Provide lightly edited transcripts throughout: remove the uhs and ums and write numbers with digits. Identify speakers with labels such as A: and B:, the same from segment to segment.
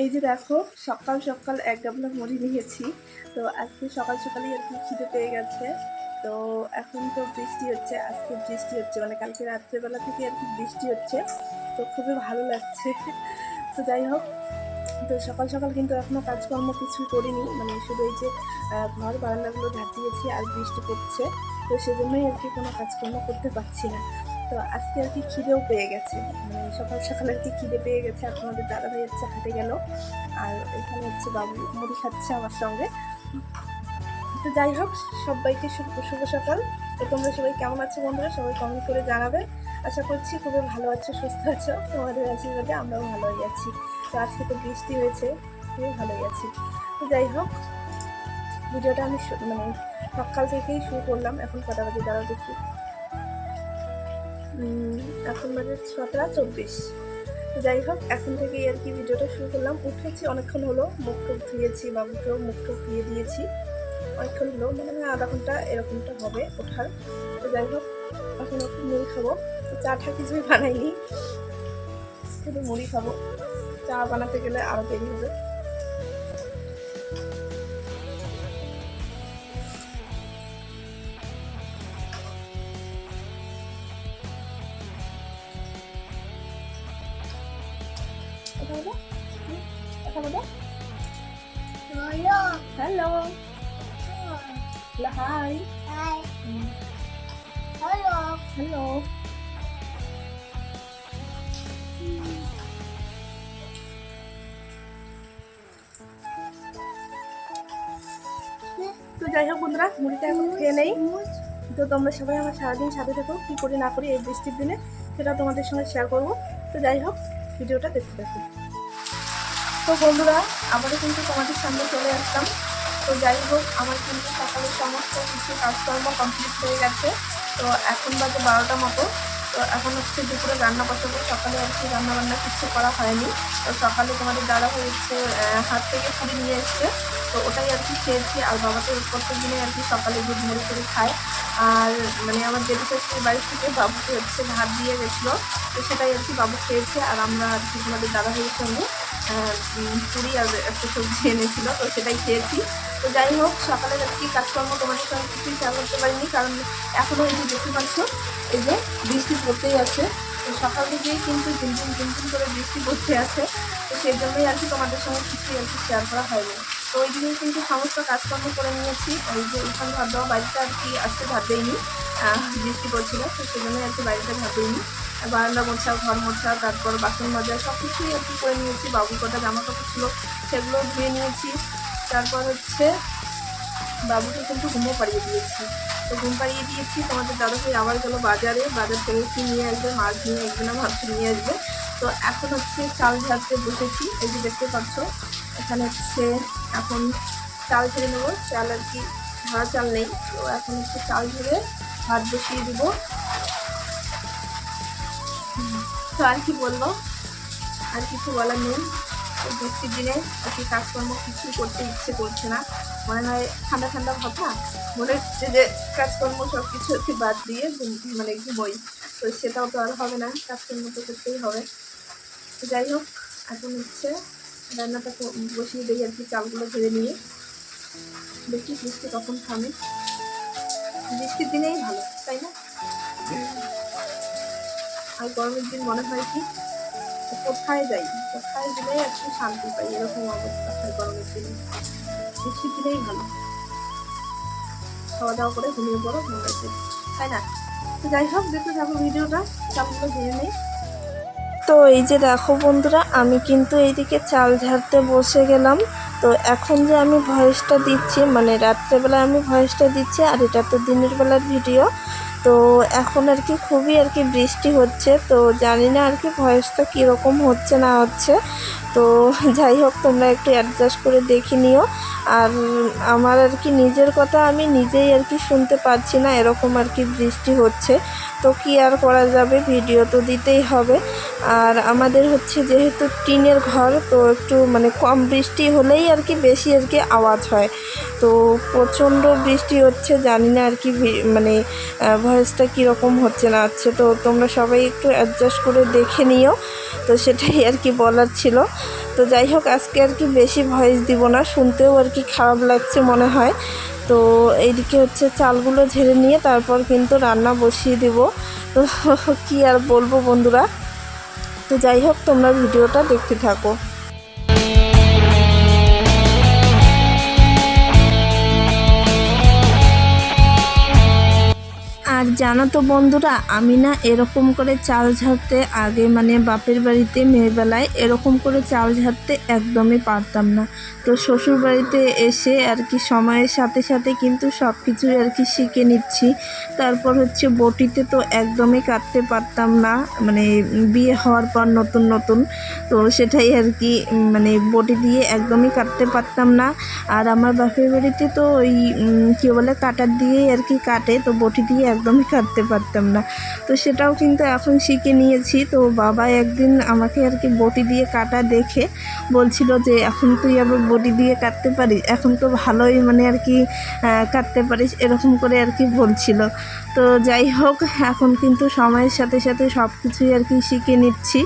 A: এই যে দেখো সকাল সকাল এক গামলা মুড়ি নিয়েছি। তো আজকে সকাল সকালই আর কি খিদে পেয়ে গেছে। তো এখন তো বৃষ্টি হচ্ছে, আজকে বৃষ্টি হচ্ছে, মানে কালকে রাত্রেবেলা থেকে আর কি বৃষ্টি হচ্ছে। তো খুবই ভালো লাগছে। তো যাই হোক, তো সকাল সকাল কিন্তু এখনও কাজকর্ম কিছু করিনি, মানে শুধু এই যে ঘর বারান্দাগুলো ঝাঁট দিয়েছি আর বৃষ্টি পড়ছে। তো সেজন্যই আর কি কোনো কাজকর্ম করতে পারছি না। তো আজকে আর কি খিদেও পেয়ে গেছে, মানে সকাল সকাল আর কি খিদে পেয়ে গেছে। এখন আমাদের দাদাভাই হচ্ছে হাঁটে গেল, আর এখানে হচ্ছে বাবু মুড়ি খাচ্ছে আমার সঙ্গে। তো যাই হোক, সবাইকে শুভ সকাল। তো তোমরা সবাই কেমন আছো বন্ধুরা? সবাই কমেন্ট করে জানাবে। আশা করছি খুবই ভালো আছো, সুস্থ আছো। তোমাদের আশীর্বাদে আমরাও ভালোই আছি। তো আজকে তো বৃষ্টি হয়েছে, খুবই ভালোই আছি। তো যাই হোক, ভিডিওটা আমি মানে সকাল থেকেই শুরু করলাম। এখন কটা বাজে দাঁড়াও দেখি, এখন বাজে 6:24। যাই হোক, এখন থেকেই আর কি ভিডিওটা শুরু করলাম। উঠেছি অনেকক্ষণ হলো, মুখ টুক ধুয়েছি, বাবুকেও মুখ টুক ধুয়ে দিয়েছি অনেকক্ষণ হলো, মানে আধা ঘন্টা এরকমটা হবে ওঠার। তো যাই হোক, এখন একটু মুড়ি খাবো। চা টা কিছুই বানাইনি, শুধু মুড়ি খাবো। চা বানাতে গেলে আরও দেরি হবে। Hello, hi, hello, hello. তো যাই হোক বন্ধুরা, মুড়িটা এখন খেয়ে নেই। তো তোমরা সবাই আমার সারাদিন সাথে থাকো, কী করি না করি এই বৃষ্টির দিনে সেটা তোমাদের সঙ্গে শেয়ার করবো। তো যাই হোক, ভিডিওটা দেখতে থাকি। তো বন্ধুরা, আমারও কিন্তু তোমাদের সামনে চলে আসলাম। তো যাই হোক, আমার কিন্তু সকালের সমস্ত কিছু কাজকর্ম কমপ্লিট হয়ে গেছে। তো এখন বাজে 12টা মতো। তো এখন হচ্ছে দুপুরে রান্না বসাবো। সকালে আর কি রান্নাবান্না কিছু করা হয়নি। তো সকালে তোমাদের দাদা হচ্ছে হাত থেকে পুরি নিয়ে এসছে, তো ওটাই আর কি খেয়েছি। আর বাবা তো প্রত্যেক দিনে আর কি সকালে দুধ মুড়ি করে খায়। আর মানে আমার জেঠু শাশুড়ির বাড়ি থেকে বাবুকে হচ্ছে ভাত দিয়ে গেছিলো, তো সেটাই আর কি বাবু খেয়েছে। আর আমরা আর কি তোমাদের দাদা ভাইয়ের সঙ্গে পুরি আর একটা সবজি এনেছিল, তো সেটাই খেয়েছি। তো যাই হোক, সকালের আর কি কাজকর্ম তোমাদের সঙ্গে কিছুই শেয়ার করতে পারিনি, কারণ এখনও এই যে দেখতে পাচ্ছ এই যে বৃষ্টি পড়তেই আছে। তো সকাল থেকেই কিন্তু ঝিমঝিম করে বৃষ্টি পড়তে আছে। তো সেই জন্যই আর কি তোমাদের সঙ্গে কিছুই আর কি শেয়ার করা হয়নি। তো ওই দিনেই কিন্তু সমস্ত কাজকর্ম করে নিয়েছি। ওই যে উঠান ঝাড় দেওয়া, বাড়িটা আর কি আজকে ঝাড় দেয়নি, বৃষ্টি পড়ছিল, তো সেই জন্যই আর কি বাড়িটা ঝাড় দেয়নি। বারান্দা মোছা, ঘর মোছা, তারপর বাসন মাজা সব কিছুই আর কি করে নিয়েছি। বাবুর কটা জামা কাপড় ছিল সেগুলো ধুয়ে নিয়েছি। তারপর হচ্ছে বাবুকে কিন্তু ঘুমও পাড়িয়ে দিয়েছি। তো ঘুম পাড়িয়ে দিয়েছি, তোমাদের দাদাভাই আবার গেলো বাজারে, বাজার থেকে কি নিয়ে আসবে, মাছ নিয়ে আসবে না মাংস নিয়ে আসবে। তো এখন হচ্ছে চাল ঝাড়তে বসেছি। এই যে দেখতে পাচ্ছ, এখানে হচ্ছে এখন চাল ঝেড়ে নেবো। চাল আর কি ধরা চাল নেই, তো এখন হচ্ছে চাল ঝেড়ে ভাত বসিয়ে দিব। তো আর কি বলবো, আর কিছু বলার নেই। বৃষ্টির দিনে আর কি কাজকর্ম কিছুই করতে ইচ্ছে করছে না, মনে হয় ঠান্ডা ঠান্ডা ভাবনা, মনে হচ্ছে যে কাজকর্ম সব কিছু আর কি বাদ দিয়ে মানে ঘুমোই। তো সেটাও তো আর হবে না, কাজকর্ম তো করতেই হবে। তো যাই হোক, এখন হচ্ছে রান্নাটা বসিয়ে দিই আর কি, চালগুলো ধরে নিয়ে দেখি বৃষ্টি কখন থামে। বৃষ্টির দিনেই ভালো, তাই না? আর গরমের দিন মনে হয় কি কোথায় যাই, কোথায় গেলে একটু শান্তি পাই, এরকম অবস্থা হয় গরমের দিনে। বৃষ্টির দিনেই ভালো, খাওয়া দাওয়া করে ঘুমিয়ে পড়ো, ভালো লাগবে, তাই না? তো যাই হোক, দেখতে থাকো ভিডিওটা, চালগুলো ধরে নেই। তো এই যে দেখো বন্ধুরা, আমি কিন্তু এইদিকে চাল ঝাড়তে বসে গেলাম। তো এখন যে আমি ভয়েসটা দিচ্ছি, মানে রাত্রেবেলা আমি ভয়েসটা দিচ্ছি, আর এটা তো দিনের বেলার ভিডিও। তো এখন আর কি খুবই আর কি বৃষ্টি হচ্ছে, তো জানি না আর কি ভয়েসটা কীরকম হচ্ছে না হচ্ছে। তো যাই হোক, তোমরা একটু অ্যাডজাস্ট করে দেখে নিও। আর আমার আর কি নিজের কথা আমি নিজেই আর কি শুনতে পাচ্ছি না, এরকম আর কি বৃষ্টি হচ্ছে। তো কি আর করা যাবে, ভিডিও তো দিতেই হবে। আর আমাদের হচ্ছে যেহেতু টিনের ঘর, তো একটু মানে কম বৃষ্টি হলেই আর কি বেশি আর কি আওয়াজ হয়। তো প্রচণ্ড বৃষ্টি হচ্ছে, জানি না আর কি মানে ভয়েসটা কীরকম হচ্ছে না হচ্ছে। তো তোমরা সবাই একটু অ্যাডজাস্ট করে দেখে নিও। তো সেটাই আর কি বলার ছিল। তো যাই হোক, আজকে আর কি বেশি ভয়েস দিব না, শুনতেও আর কি খারাপ লাগছে মনে হয়। তো এইদিকে হচ্ছে চালগুলো ঝেড়ে নিয়ে তারপর কিন্তু রান্না বসিয়ে দেব। তো কি আর বলবো বন্ধুরা। তো যাই হোক, তোমরা ভিডিওটা দেখতে থাকো। আর জানো তো বন্ধুরা, আমি না এরকম করে চাল ঝাড়তে আগে মানে বাপের বাড়িতে মেয়েবেলায় এরকম করে চাল ঝাড়তে একদমই পারতাম না। তো শ্বশুর বাড়িতে এসে আর কি সময়ের সাথে সাথে কিন্তু সব কিছুই আর কি শিখে নিচ্ছি। তারপর হচ্ছে বটিতে তো একদমই কাটতে পারতাম না, মানে বিয়ে হওয়ার পর নতুন নতুন। তো সেটাই আর কি মানে বটি দিয়ে একদমই কাটতে পারতাম না। আর আমার বাপের বাড়িতে তো ওই কী বলে কাটার দিয়েই আর কি কাটে, তো বটি দিয়ে একদমই কাটতে পারতাম না। তো সেটাও কিন্তু এখন শিখে নিয়েছি। তো বাবা একদিন আমাকে আর কি বটি দিয়ে কাটা দেখে বলছিল যে এখন তুই আবার বটি দিয়ে কাটতে পারিস, এখন তো ভালোই মানে আর কি কাটতে পারিস, এরকম করে আর কি বলছিল। তো যাই হোক, এখন কিন্তু সময়ের সাথে সাথে সব কিছুই আর কি শিখে নিচ্ছি।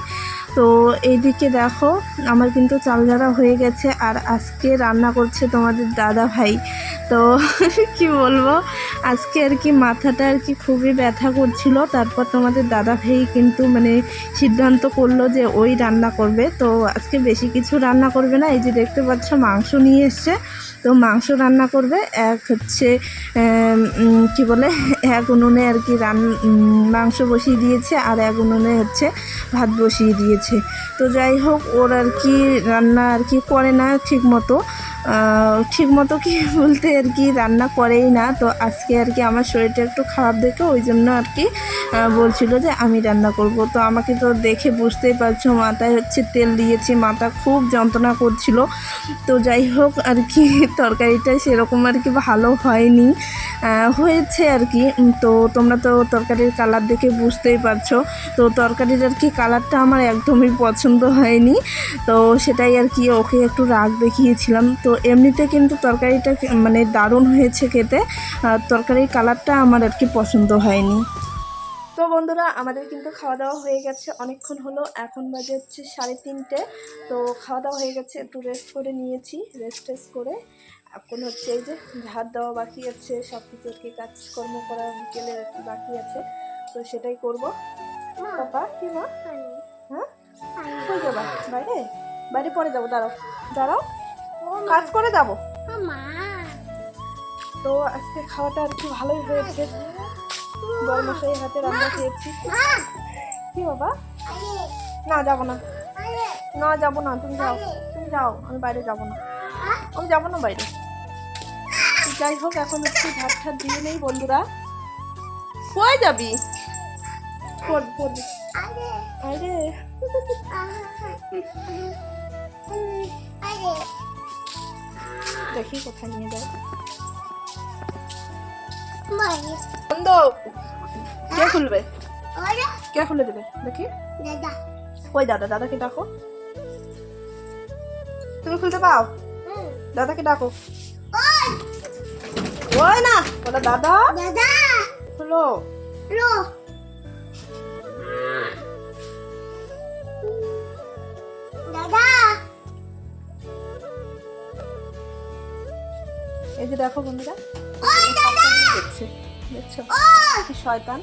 A: তো এইদিকে দেখো, আমার কিন্তু চাল ঝাড়া হয়ে গেছে। আর আজকে রান্না করছে তোমাদের দাদা ভাই। তো কি বলবো, আজকে আর কি মাথাটা আর কি খুবই ব্যথা করছিল। তারপর তোমাদের দাদা ভাই কিন্তু মানে সিদ্ধান্ত করলো যে ওই রান্না করবে। তো আজকে বেশি কিছু রান্না করবে না, এই যে দেখতে পাচ্ছ মাংস নিয়ে এসছে। তো মাংস রান্না করবে, এক হচ্ছে কি বলে এক উনুনে আর কি মাংস বসিয়ে দিয়েছে, আর এক উনুনে হচ্ছে ভাত বসিয়ে দিয়েছে। তো যাই হোক, ওর আর কি রান্না আর কি করে না ঠিক মতো কি বলতে আর কি রান্না করেই না। তো আজকে আর কি আমার শরীরটা একটু খারাপ দেখে ওই জন্য আর কি বলছিল যে আমি রান্না করব। তো আমাকে তো দেখে বুঝতেই পারছো, মাথায় হচ্ছে তেল দিয়েছি, মাথা খুব যন্ত্রণা করছিল। তো যাই হোক আর কি তরকারিটা সেরকম আর কি ভালো হয়নি, হয়েছে আর কি। তো তোমরা তো তরকারির কালার দেখে বুঝতেই পারছো। তো তরকারির আর কি কালারটা আমার একদমই পছন্দ হয়নি। তো সেটাই আর কি ওকে একটু রাগ দেখিয়েছিলাম। তো এমনিতে কিন্তু তরকারিটা মানে দারুণ হয়েছে খেতে, তরকারির কালারটা আমার আর কি পছন্দ হয়নি। তো বন্ধুরা, আমাদের কিন্তু খাওয়া দাওয়া হয়ে গেছে, অনেকক্ষণ হলো, এখন বাজে হচ্ছে 3:30। তো খাওয়া দাওয়া হয়ে গেছে, একটু রেস্ট করে নিয়েছি। রেস্ট করে এখন হচ্ছে এই যে ঝাড় দেওয়া বাকি আছে, সব কিছু আর কি কাজকর্ম করা বিকেলে বাকি আছে। তো সেটাই করবো। বাবা কি মা, হ্যাঁ কই যাবা? বাইরে পরে যাবো, দাঁড়াও কাজ করে যাবো। তো আজকে খাওয়াটা আর কি ভালোই হয়েছে, বড়মশাই হাতে রান্না খেয়েছি। কি বাবা? না যাবো না, যাবো না, তুমি যাও, আমি বাইরে যাবো না, বাইরে। যাই হোক, এখন হচ্ছে ঝাড় দিয়ে নেই বন্ধুরা। কই যাবি? আরে দেখি কোথায় নিয়ে যায়। বন্ধ, কে খুলবে? কে খুলে দেবে দেখি? কই দাদাকে ডাকো। তুমি খুলতে পাও? দাদাকে ডাকো। ওই না বলো, দাদা খুলো। এই যে দেখো বন্ধুরা, দেখছে, দেখছো কি শয়তান।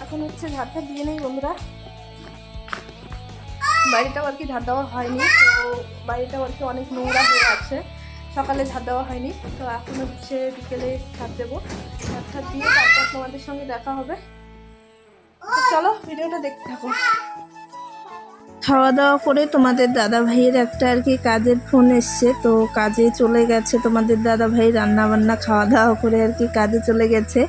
A: এখন হচ্ছে ঝাড়টা দিয়ে নেই বন্ধুরা। বাড়িটাও আর কি ঝাড় দেওয়া হয়নি, তো বাড়িটাও আর কি অনেক নোংরা হয়ে আছে, সকালে ঝাড় দেওয়া হয়নি। তো এখন হচ্ছে বিকেলে ঝাড় দেবো, ঝাড় দিয়ে তারপর তোমাদের সঙ্গে দেখা হবে। চলো ভিডিওটা দেখতে থাকো। খাওয়া দাওয়া করে তোমাদের দাদা ভাইয়ের একটা আর কি কাজের ফোন এসছে, তো কাজে চলে গেছে তোমাদের দাদা ভাই, রান্না বান্না খাওয়া দাওয়া করে আর কি কাজে চলে গেছে।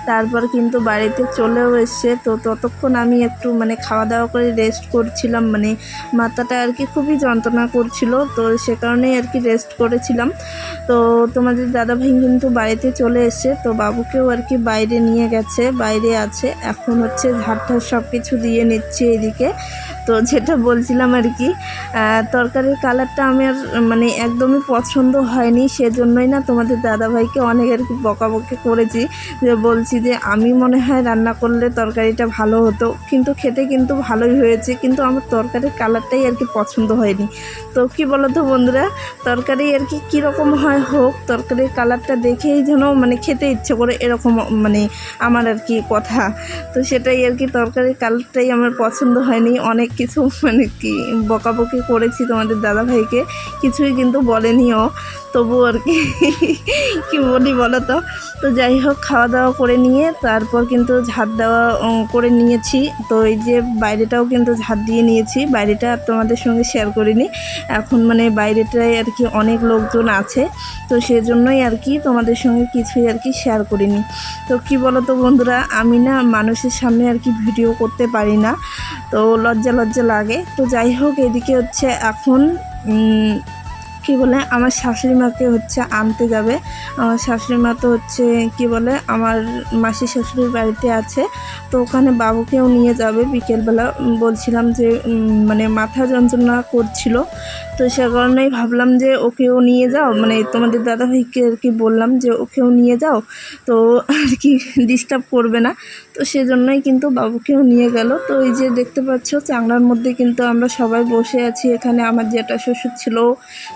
A: তারপর কিন্তু বাড়িতে চলেও এসছে। তো ততক্ষণ আমি একটু মানে খাওয়া দাওয়া করে রেস্ট করছিলাম, মানে মাথাটা আর কি খুবই যন্ত্রণা করছিল, তো সে কারণেই আর কি রেস্ট করেছিলাম। তো তোমাদের দাদা ভাই কিন্তু বাড়িতে চলে এসছে, তো বাবুকেও আর কি বাইরে নিয়ে গেছে, বাইরে আছে এখন হচ্ছে ঝাড় সব কিছু দিয়ে নিচ্ছে এদিকে। তো যেটা বলছিলাম আর কি, তরকারির কালারটা আমার মানে একদমই পছন্দ হয়নি, সেজন্যই না তোমাদের দাদাভাইকে অনেক আর কি বকাবকি করেছি, যে বলছি যে আমি মনে হয় রান্না করলে তরকারিটা ভালো হতো, কিন্তু খেতে কিন্তু ভালোই হয়েছে, কিন্তু আমার তরকারির কালারটাই আর কি পছন্দ হয়নি। তো কি বলো তো বন্ধুরা, তরকারি আর কি কীরকম হয় হোক, তরকারির কালারটা দেখেই যেন মানে খেতে ইচ্ছে করে, এরকম মানে আমার আর কি কথা। তো সেটাই আর কি, তরকারির কালারটাই আমার পছন্দ হয়নি। অনেক কিছু মানে কি বকাবকি করেছি তোমাদের দাদাভাইকে, কিছুই কিন্তু বলেনিও, তবু আর কি কী বলি বলো তো। তো যাই হোক, খাওয়া দাওয়া করে নিয়ে তারপর কিন্তু ঝাড় দেওয়া করে নিয়েছি। তো এই যে বাইরেটাও কিন্তু ঝাড় দিয়ে নিয়েছি, বাইরেটা তোমাদের সঙ্গে শেয়ার করিনি, এখন মানে বাইরেটায় আর কি অনেক লোকজন আছে, তো সেজন্যই আর কি তোমাদের সঙ্গে কিছুই আর কি শেয়ার করিনি। তো কি বলো তো বন্ধুরা, আমি না মানুষের সামনে আর কি ভিডিও করতে পারি না, তো লজ্জা লাগে। তো যাই হোক, এদিকে হচ্ছে এখন কি বলে আমার শাশুড়ি মাকে হচ্ছে আনতে যাবে। আমার শাশুড়ি মা তো হচ্ছে কি বলে আমার মাসি শাশুড়ির বাড়িতে আছে, তো ওখানে বাবুকেও নিয়ে যাবে বিকেলবেলা। বলছিলাম যে মানে মাথা যন্ত্রণা করছিল, তো সে কারণেই ভাবলাম যে ওকেও নিয়ে যাও, মানে তোমাদের দাদাভাইকে আর কি বললাম যে ওকেও নিয়ে যাও, তো আর কি ডিস্টার্ব করবে না। তো সেজন্যই কিন্তু বাবুকেও নিয়ে গেল। তো এই যে দেখতে পাচ্ছ চাংলার মধ্যে কিন্তু আমরা সবাই বসে আছি, এখানে আমার জেঠা শ্বশুর ছিল,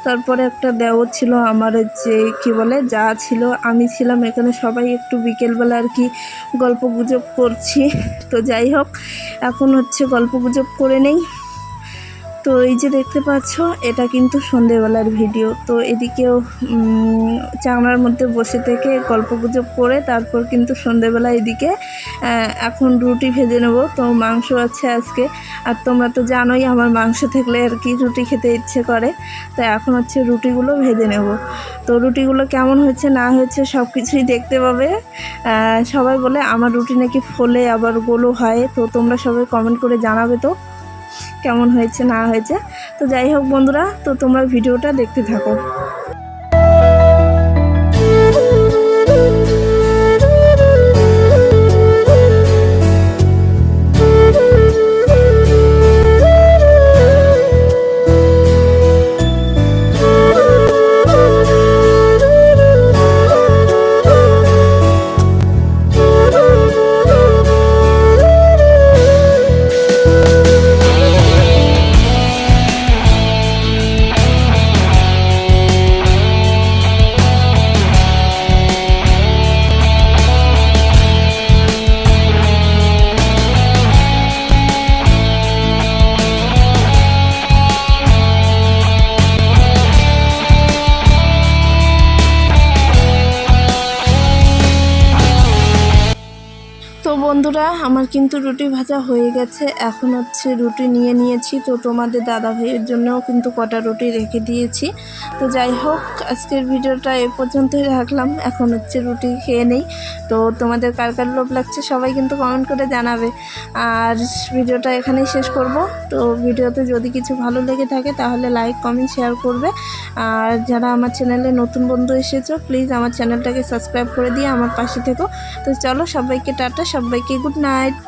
A: তারপরে একটা দেওর ছিল, আমার যে কি বলে যা ছিল, আমি ছিলাম, এখানে সবাই একটু বিকেলবেলা আর কি গল্প গুজব করছি। তো যাই হোক, এখন হচ্ছে গল্প গুজব করে নেই। তো এই যে দেখতে পাচ্ছ এটা কিন্তু সন্ধেবেলার ভিডিও। তো এদিকেও চাংলার মধ্যে বসে থেকে গল্পগুজব করে তারপর কিন্তু সন্ধেবেলা এদিকে এখন রুটি ভেজে নেব। তো মাংস আছে আজকে, আর তোমরা তো জানোই আমার মাংস থাকলে আর কি রুটি খেতে ইচ্ছে করে, তো এখন হচ্ছে রুটিগুলো ভেজে নেব। তো রুটিগুলো কেমন হয়েছে না হয়েছে সব কিছুই দেখতে পাবে। সবাই বলে আমার রুটি নাকি ফোলে আবার গোলও হয়, তো তোমরা সবাই কমেন্ট করে জানাবে তো কেমন হয়েছে না হয়েছে। তো যাই হোক বন্ধুরা, তো তোমরা ভিডিওটা দেখতে থাকো। তো বন্ধুরা, আমার কিন্তু রুটি ভাজা হয়ে গেছে, এখন হচ্ছে রুটি নিয়ে নিয়েছি। তো তোমাদের দাদা ভাইয়ের জন্যও কিন্তু কটা রুটি রেখে দিয়েছি। তো যাই হোক, আজকের ভিডিওটা এ পর্যন্তই রাখলাম, এখন হচ্ছে রুটি খেয়ে নেই। তো তোমাদের কার কার লোভ লাগছে সবাই কিন্তু কমেন্ট করে জানাবে, আর ভিডিওটা এখানেই শেষ করব। তো ভিডিওতে যদি কিছু ভালো লেগে থাকে তাহলে লাইক কমেন্ট শেয়ার করবে, আর যারা আমার চ্যানেলে নতুন বন্ধু এসেছো প্লিজ আমার চ্যানেলটাকে সাবস্ক্রাইব করে দিয়ে আমার পাশে থেকো। তো চলো, সবাইকে টাটা, সবাইকে গুড নাইট।